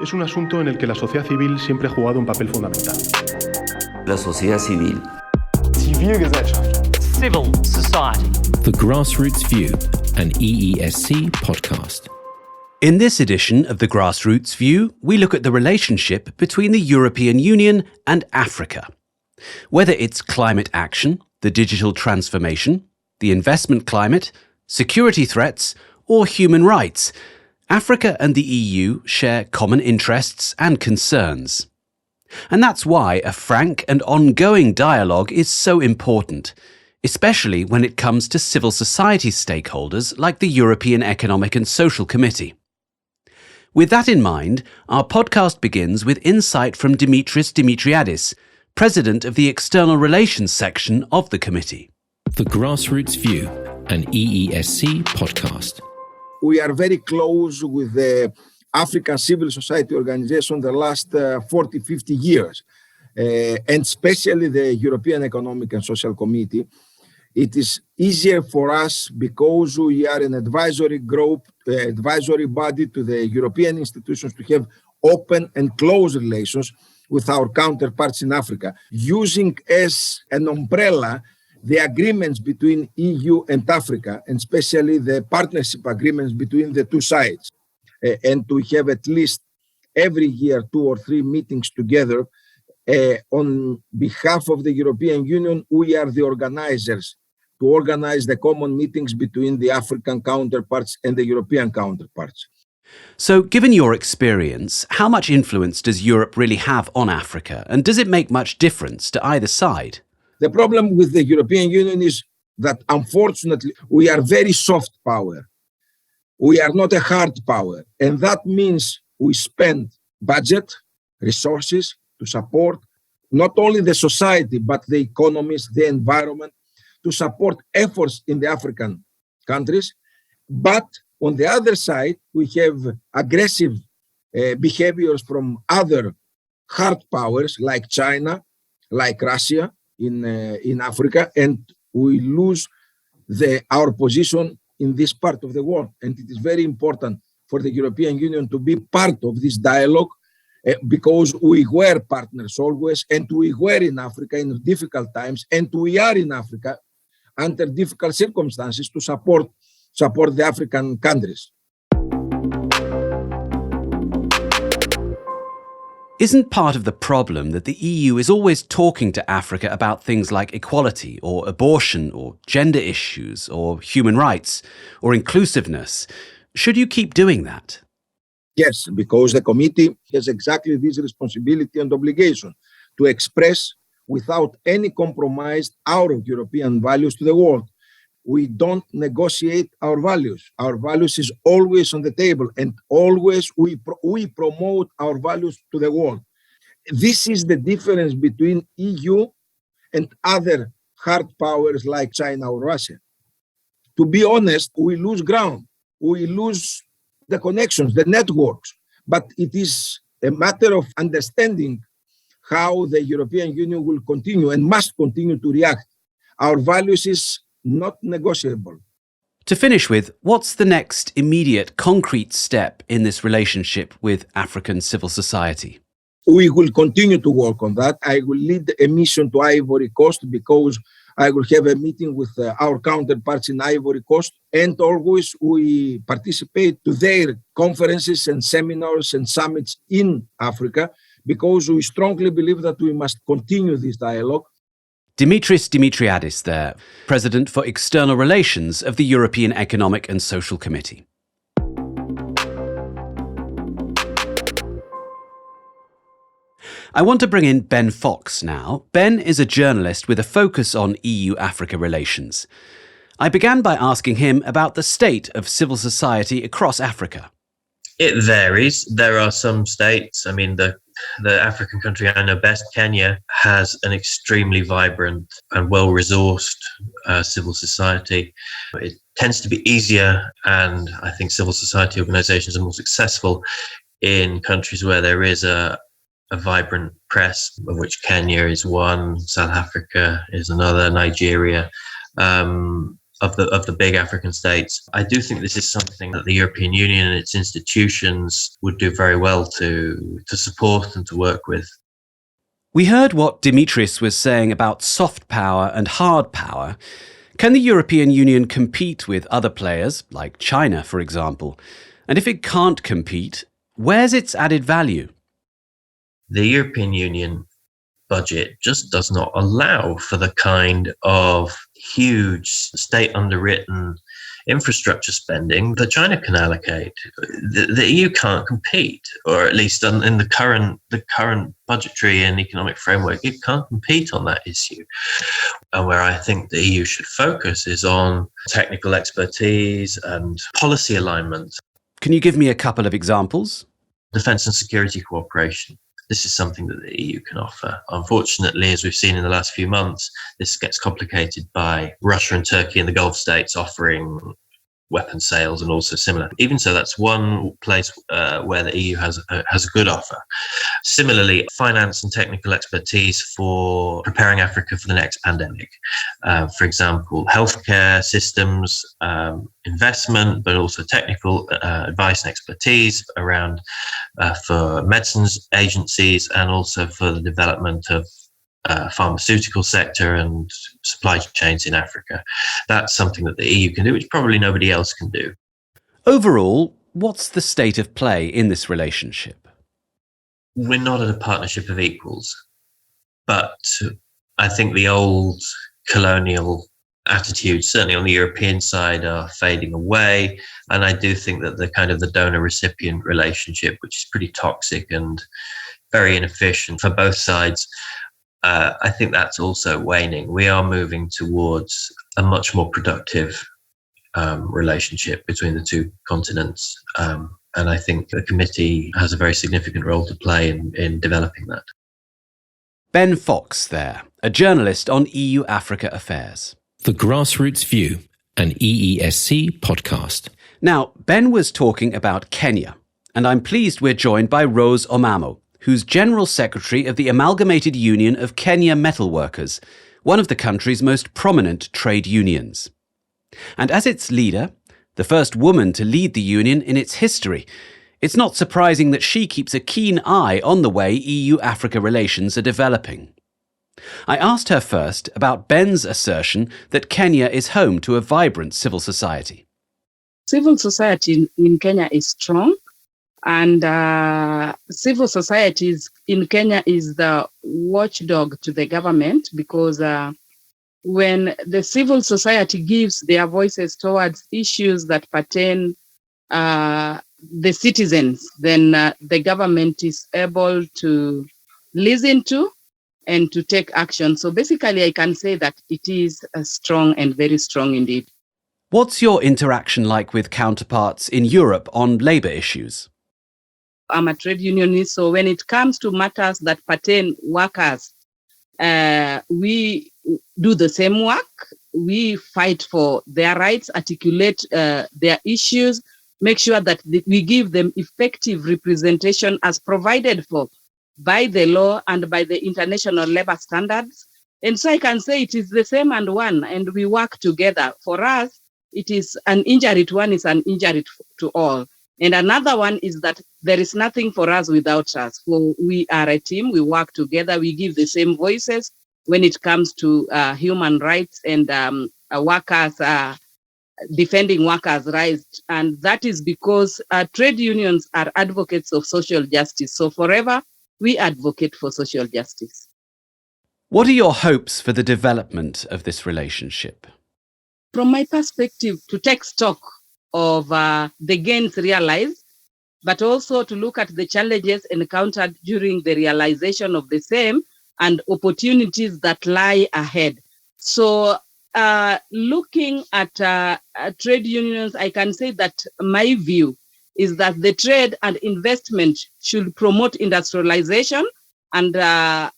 Es un asunto en el que la sociedad civil siempre ha jugado un papel fundamental. La sociedad civil. Zivilgesellschaft. Civil society. The Grassroots View, an EESC podcast. In this edition of The Grassroots View, we look at the relationship between the European Union and Africa. Whether it's climate action, the digital transformation, the investment climate, security threats, or human rights, Africa and the EU share common interests and concerns. And that's why a frank and ongoing dialogue is so important, especially when it comes to civil society stakeholders like the European Economic and Social Committee. With that in mind, our podcast begins with insight from Dimitris Dimitriadis, President of the External Relations section of the committee. The Grassroots View, an EESC podcast. We are very close with the African civil society organization the last 40, 50 years, and especially the European Economic and Social Committee. It is easier for us because we are an advisory group, advisory body to the European institutions to have open and close relations with our counterparts in Africa, using as an umbrella the agreements between EU and Africa, and especially the partnership agreements between the two sides. And we have at least every year 2 or 3 meetings together. On behalf of the European Union, we are the organizers to organize the common meetings between the African counterparts and the European counterparts. So, given your experience, how much influence does Europe really have on Africa, and does it make much difference to either side? The problem with the European Union is that, unfortunately, we are very soft power. We are not a hard power. And that means we spend budget, resources to support not only the society, but the economies, the environment, to support efforts in the African countries. But on the other side, we have aggressive behaviors from other hard powers like China, like Russia, in Africa, and we lose our position in this part of the world. And it is very important for the European Union to be part of this dialogue because we were partners always, and we were in Africa in difficult times, and we are in Africa under difficult circumstances to support the African countries. Isn't part of the problem that the EU is always talking to Africa about things like equality or abortion or gender issues or human rights or inclusiveness? Should you keep doing that? Yes, because the committee has exactly this responsibility and obligation to express without any compromise our European values to the world. We don't negotiate our values. Our values is always on the table, and always we promote our values to the world. This is the difference between EU and other hard powers like China or Russia. To be honest, we lose ground. We lose the connections, the networks. But it is a matter of understanding how the European Union will continue and must continue to react. Our values is not negotiable. To finish with, what's the next immediate concrete step in this relationship with African civil society? We will continue to work on that. I will lead a mission to Ivory Coast because I will have a meeting with our counterparts in Ivory Coast, and always we participate to their conferences and seminars and summits in Africa because we strongly believe that we must continue this dialogue. Dimitris Dimitriadis there, President for External Relations of the European Economic and Social Committee. I want to bring in Ben Fox now. Ben is a journalist with a focus on EU-Africa relations. I began by asking him about the state of civil society across Africa. It varies. There are some states, the African country I know best, Kenya, has an extremely vibrant and well-resourced civil society. It tends to be easier, and I think civil society organizations are more successful in countries where there is a vibrant press, of which Kenya is one, South Africa is another, Nigeria. of the big African states. I do think this is something that the European Union and its institutions would do very well to support and to work with. We heard what Dimitris was saying about soft power and hard power. Can the European Union compete with other players, like China, for example? And if it can't compete, where's its added value? The European Union budget just does not allow for the kind of huge state underwritten infrastructure spending that China can allocate. The EU can't compete, or at least in the current budgetary and economic framework, it can't compete on that issue. And where I think the EU should focus is on technical expertise and policy alignment. Can you give me a couple of examples? Defence and security cooperation. This is something that the EU can offer. Unfortunately, as we've seen in the last few months, this gets complicated by Russia and Turkey and the Gulf states offering weapons sales and also similar. Even so, that's one place where the EU has a good offer. Similarly, finance and technical expertise for preparing Africa for the next pandemic. For example, healthcare systems, investment, but also technical advice and expertise around for medicines agencies and also for the development of pharmaceutical sector and supply chains in Africa. That's something that the EU can do, which probably nobody else can do. Overall, what's the state of play in this relationship? We're not at a partnership of equals, but I think the old colonial attitudes, certainly on the European side, are fading away. And I do think that the kind of the donor-recipient relationship, which is pretty toxic and very inefficient for both sides, I think that's also waning. We are moving towards a much more productive relationship between the two continents. And I think the committee has a very significant role to play in developing that. Ben Fox there, a journalist on EU-Africa affairs. The Grassroots View, an EESC podcast. Now, Ben was talking about Kenya, and I'm pleased we're joined by Rose Omamo, who's General Secretary of the Amalgamated Union of Kenya Metal Workers, one of the country's most prominent trade unions. And as its leader, the first woman to lead the union in its history, it's not surprising that she keeps a keen eye on the way EU-Africa relations are developing. I asked her first about Ben's assertion that Kenya is home to a vibrant civil society. Civil society in Kenya is strong. And civil societies in Kenya is the watchdog to the government, because when the civil society gives their voices towards issues that pertain the citizens, then the government is able to listen to and to take action. So basically, I can say that it is strong and very strong indeed. What's your interaction like with counterparts in Europe on labour issues? I'm a trade unionist, so when it comes to matters that pertain workers, we do the same work. We fight for their rights, articulate their issues, make sure that we give them effective representation as provided for by the law and by the international labor standards. And so I can say it is the same and one, and we work together. For us, it is an injury to one is an injury to all. And another one is that there is nothing for us without us. So we are a team, we work together, we give the same voices when it comes to human rights and workers, defending workers' rights. And that is because trade unions are advocates of social justice. So forever, we advocate for social justice. What are your hopes for the development of this relationship? From my perspective, to take stock of the gains realized, but also to look at the challenges encountered during the realization of the same and opportunities that lie ahead. So looking at trade unions, I can say that my view is that the trade and investment should promote industrialization and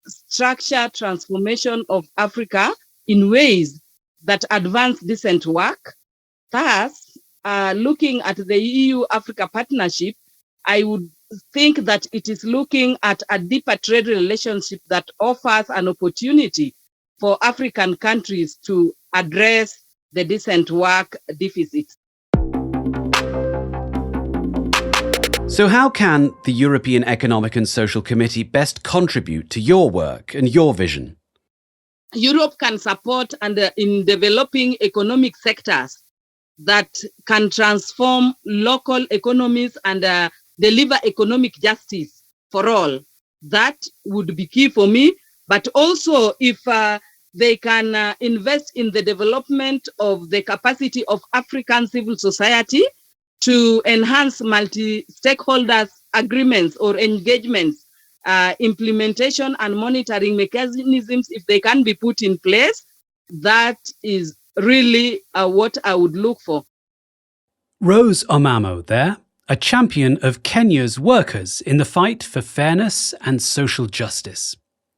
structure transformation of Africa in ways that advance decent work. Thus, looking at the EU-Africa partnership, I would think that it is looking at a deeper trade relationship that offers an opportunity for African countries to address the decent work deficits. So how can the European Economic and Social Committee best contribute to your work and your vision? Europe can support in developing economic sectors that can transform local economies and deliver economic justice for all. That would be key for me. But also, if they can invest in the development of the capacity of African civil society to enhance multi-stakeholders agreements or engagements, implementation and monitoring mechanisms, if they can be put in place, that is really what I would look for. Rose Omamo there, a champion of Kenya's workers in the fight for fairness and social justice.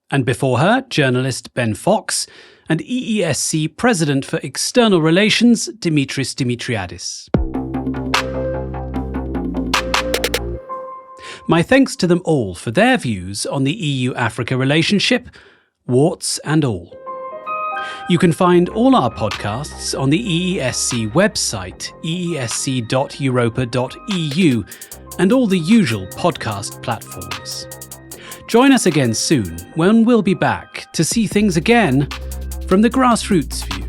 And before her, journalist Ben Fox and EESC President for External Relations, Dimitris Dimitriadis. My thanks to them all for their views on the EU-Africa relationship, warts and all. You can find all our podcasts on the EESC website, eesc.europa.eu, and all the usual podcast platforms. Join us again soon when we'll be back to see things again from the grassroots view.